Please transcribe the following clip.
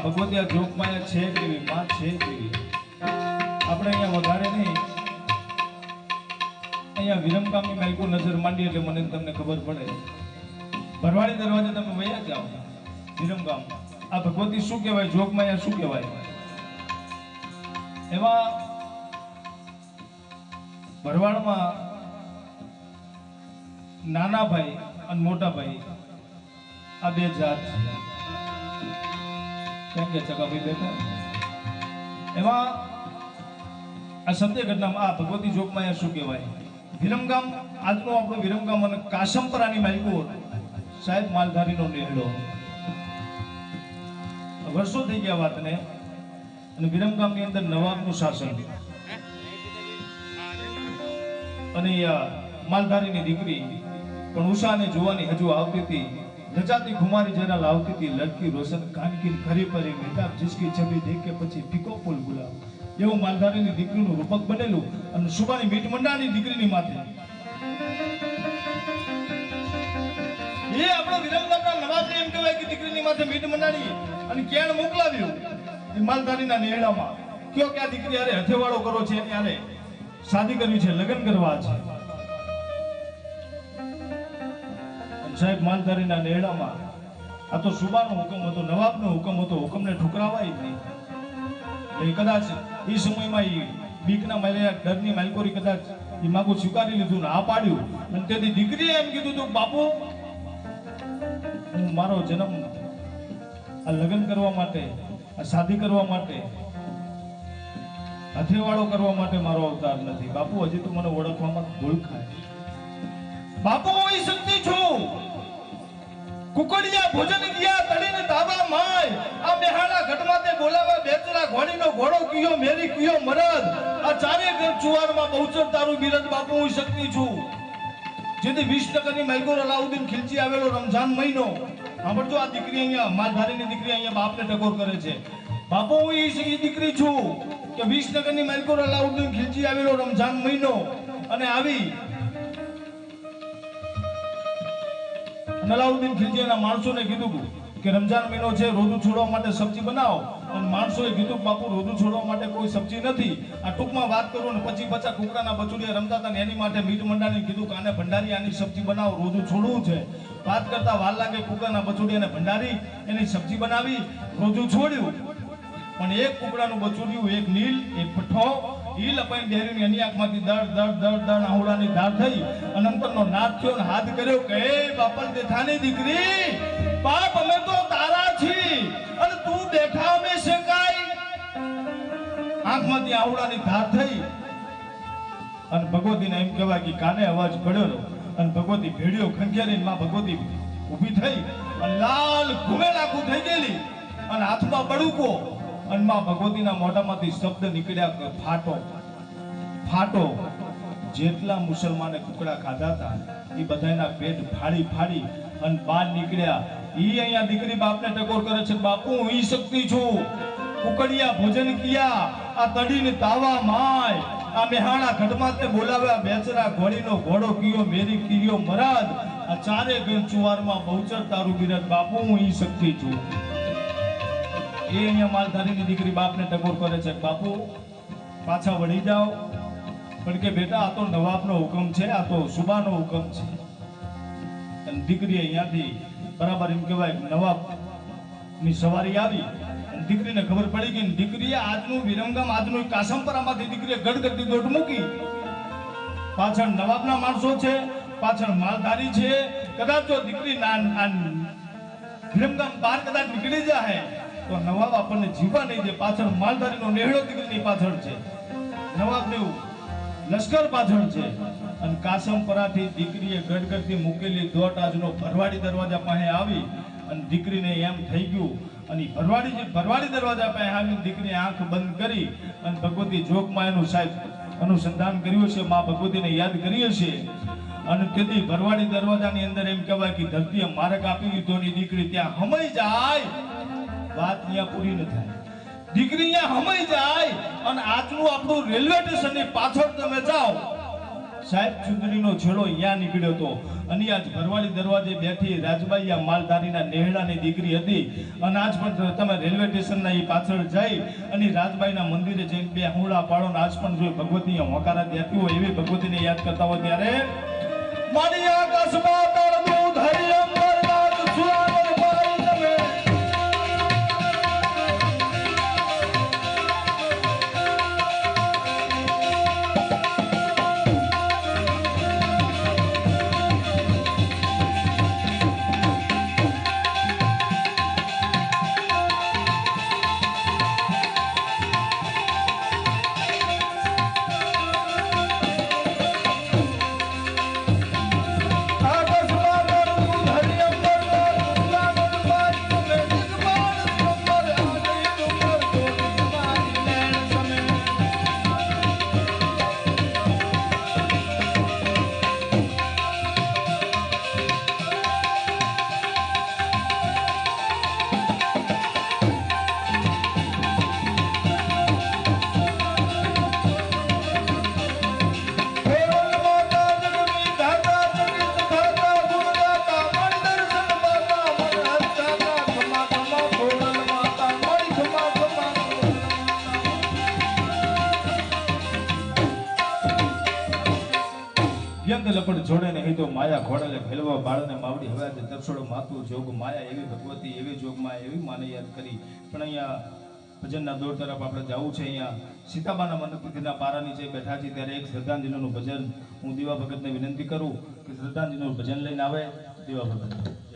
ભગવતી આ જોગમાં છે કેવી માં છે કેવી આપણે અહીંયા વધારે નહીં અહીંયા વિરમગામની માઈકો નજર માંડી એટલે મને તમને ખબર પડે ભરવાડી દરવાજે તમે વયા જાઓ વિરમગામ આ ભગવતી શું કહેવાય જોગમાં શું કહેવાય એમાં ભરવાડમાં નાના ભાઈ અને મોટા ભાઈ આ બે જાત કેમ કે ચકાભી બેઠા એમાં આ સત્ય ઘટનામાં આ ભગવતી જોગમાં શું કહેવાય વિરમગામ આજનો આપણો વિરમગામ અને કાશમપરાની માલિકો સાહેબ માલધારીનો નેહડો વર્ષો થઈ ગયા વાતને અને વિરમગામની અંદર નવાબનું શાસન અને માલધારીની દીકરી પણ ઉષાને જોવાની હજુ આવતી હતી रजाती घुमारी जरा लावती थी लड़की रोशन कानकी खरी परी मेहताब जिसकी छवि देख के પછી ફીકો ફૂલ ગુલાબ એવું માલધારીની દીકરીનું રૂપક બનેલું અને સુબાની મીઠ મંડાની દીકરીની માથે એ આપણો વિરમગામના નવાબને એમ કહેવાય કે દીકરીની માથે મીઠ મંડાની અને કેણ મોકલાવ્યું એ માલધારીના નેહડામાં કયો કે આ દીકરી હારે હથેવાળો કરો છે એની હારે શાદી કરવી છે લગ્ન કરવા છે સાહેબ માલધારીના નેહડામાં આ તો સુબાનો હુકમ હતો નવાબનો હુકમ હતો હુકમને ઠુકરાવાય જ નહીં કદાચ એ સમયમાં એ બીકના માલ્યા ડરની માલકોરી કદાચ એ માગું સ્વીકારી લીધું ને આ પાડ્યું અને તેથી દીકરીએ એમ કીધું હતું બાપુ હું મારો જન્મ આ લગ્ન કરવા માટે આ શાદી કરવા માટે હથેવાળો કરવા માટે મારો અવતાર નથી બાપુ હજી તું મને ઓળખવામાં ભૂલ ખાય બાપુ હું ઈ શક્તિ છું કુકડિયા ભોજન ગયા તડીને તાબા માય આ બેહાડા ઘટમાતે બોલાવા બેચરા ઘોડીનો ઘોડો કયો મેરી કયો મરદ આ ચારે ઘર ચુવારમાં બહુચર તારું બિરદ બાપુ હું શક્તિ છું જેથી 20% ની માઈકો અલાઉદ્દીન ખિલજી આવેલો રમજાન મહિનો સાંભળજો આ દીકરી અહીંયા માલધારીની દીકરી અહીંયા બાપને ટકોર કરે છે બાપુ હું ઈ દીકરી છું કે 20% ની માઈકો અલાઉદ્દીન ખિલજી આવેલો રમજાન મહિનો અને આવી અલાઉદ્દીન ખિલજીના માણસોને કીધું કે રમજાન મહિનો છે રોજુ છોડવા માટે સબ્જી બનાવો અને માણસોએ કીધું બાપુ રોજુ છોડવા માટે કોઈ સબ્જી નથી આ ટૂંકમાં વાત કરું ને 25 કુકડાના બચુડિયા રમતા હતા ને એની માટે મીઠ મંડાની કીધું કે આને ભંડારી આની સબ્જી બનાવો રોજુ છોડવું છે વાત કરતા વાર લાગે કુકડાના બચુડિયાને ભંડારી એની સબ્જી બનાવી રોજુ છોડ્યું પણ એક કુકડાનું બચુડિયું એક નીલ એક પઠ્ઠો ઈ લપાઈ બેરીની એની આંખમાંથી દડ દડ દડ દડ આહુડાની ધાર થઈ અનંતરનો નાદ થયો ને હાથ કર્યો કે હે બાપન દેથાની દીકરી બાપ અમે તો તારા છી અને તું બેઠા અમે શેકાઈ આંખમાંથી આહુડાની ધાર થઈ અને ભગવતીને એમ કહેવાય કે કાને અવાજ પડ્યો અને ભગવતી ભેડિયો ખંખેરીને માં ભગવતી ઊભી થઈ અને લાલ ઘુમેલાખું થઈ ગયેલી અને હાથમાં બડુકો અને માં ભગવતીના મોઢામાંથી શબ્દ નીકળ્યા ફાટો ફાટો જેટલા મુસલમાને કુકડા ખાધા હતા એ બધાના પેટ ફાડી ફાડી અને બહાર નીકળ્યા ઈ અહીંયા દીકરી બાપને ટકોર કરે છે, બાપુ હું ઈ શક્તિ છું, ઉકળિયા ભોજન કિયા, આ તડીને તાવા માય, આ મેહાણા ઘટમાં તે બોલાવ્યા બેચરા, ઘોડીનો ઘોડો કિયો મેરી કિરિયો મરાદ, આ ચારે ગણ ચુવારમાં બહુચર તારું બિરાજ, બાપુ હું ઈ શક્તિ છું. એ અહીંયા માલધારીની દીકરી બાપને ટકોર કરે છે, બાપુ પાછા વળી જાઓ. પણ કે બેટા આ તો નવાબનો હુકમ છે, આ તો સુબાનો હુકમ છે. અને દીકરી અહીંયાથી બરાબર એમ કહેવાય નવાબની સવારી આવી. દીકરીને ખબર પડી કે દીકરીએ આજનું વિરમગામ, આજનું કાસમપરામાંથી દીકરીએ ગઢ કરતી દોટ મૂકી. પાછળ નવાબના માણસો છે, પાછળ માલધારી છે. કદાચ જો દીકરી વિરમગામ બહાર કદાચ નીકળી જાય તો નવાબ આપણને જીવવા નહીં દે. પાછળ માલધારીનો નેહડો દીકરીની પાછળ છે, નવાબનું લશ્કર પાછળ છે. અને કાસમપરાથી દીકરીએ ગઢ કરતી મૂકેલી દોટ આજનો ભરવાડી દરવાજા પાસે આવી. અને દીકરીને એમ થઈ ગયું, અને ભરવાડી દરવાજા પાસે આવી દીકરી આંખ બંધ કરી અને ભગવતી જોગમાં એનું સાહેબ અનુસંધાન કર્યું છે, માં ભગવતીને યાદ કરી છે. અને તેથી ભરવાડી દરવાજાની અંદર એમ કહેવાય કે ધરતીએ માર્ગ આપી દીધોની દીકરી ત્યાં હમાઈ જાય. વાત અહીંયા પૂરી ન થાય, દીકરી અહીંયા હમાઈ જાય. અને આજનું આપણું રેલવે સ્ટેશનની પાછળ તમે જાઓ, સાહેબ ચુંદડીનો છેડો અહીંયા નીકળ્યો હતો. અને આજ ભરવાડી દરવાજે બેઠી રાજબાઈ આ માલધારીના નેહડાની દીકરી હતી. અને આજ પણ તમે રેલવે સ્ટેશનના એ પાછળ જઈ અને રાજબાઈના મંદિરે જઈને બે હુંડા પાડો. આજ પણ જો ભગવતી હોકારા દેતી હોય એવી ભગવતીને યાદ કરતા હોય ત્યારે મારી આકાશમાં તળનું ધરી અંબરનાથ સુરાવર પાઈ તમે. લપડ જોડે નહીં તો માયા ઘોડલે ફેલવા બાળને માવડી હવે દર્શોડો માતું જોગ માયા એવી ભગવતી એવી જોગમાં એવી માને યાદ કરી. પણ અહીંયા ભજનના દોર તરફ આપણે જવું છે. અહીંયા સીતાબાના મંદિરના પારા નીચે બેઠા છે ત્યારે એક શ્રદ્ધાંજલિનું ભજન હું દીવા ભગતને વિનંતી કરું કે શ્રદ્ધાંજલિનું ભજન લઈને આવે. દીવા ભગત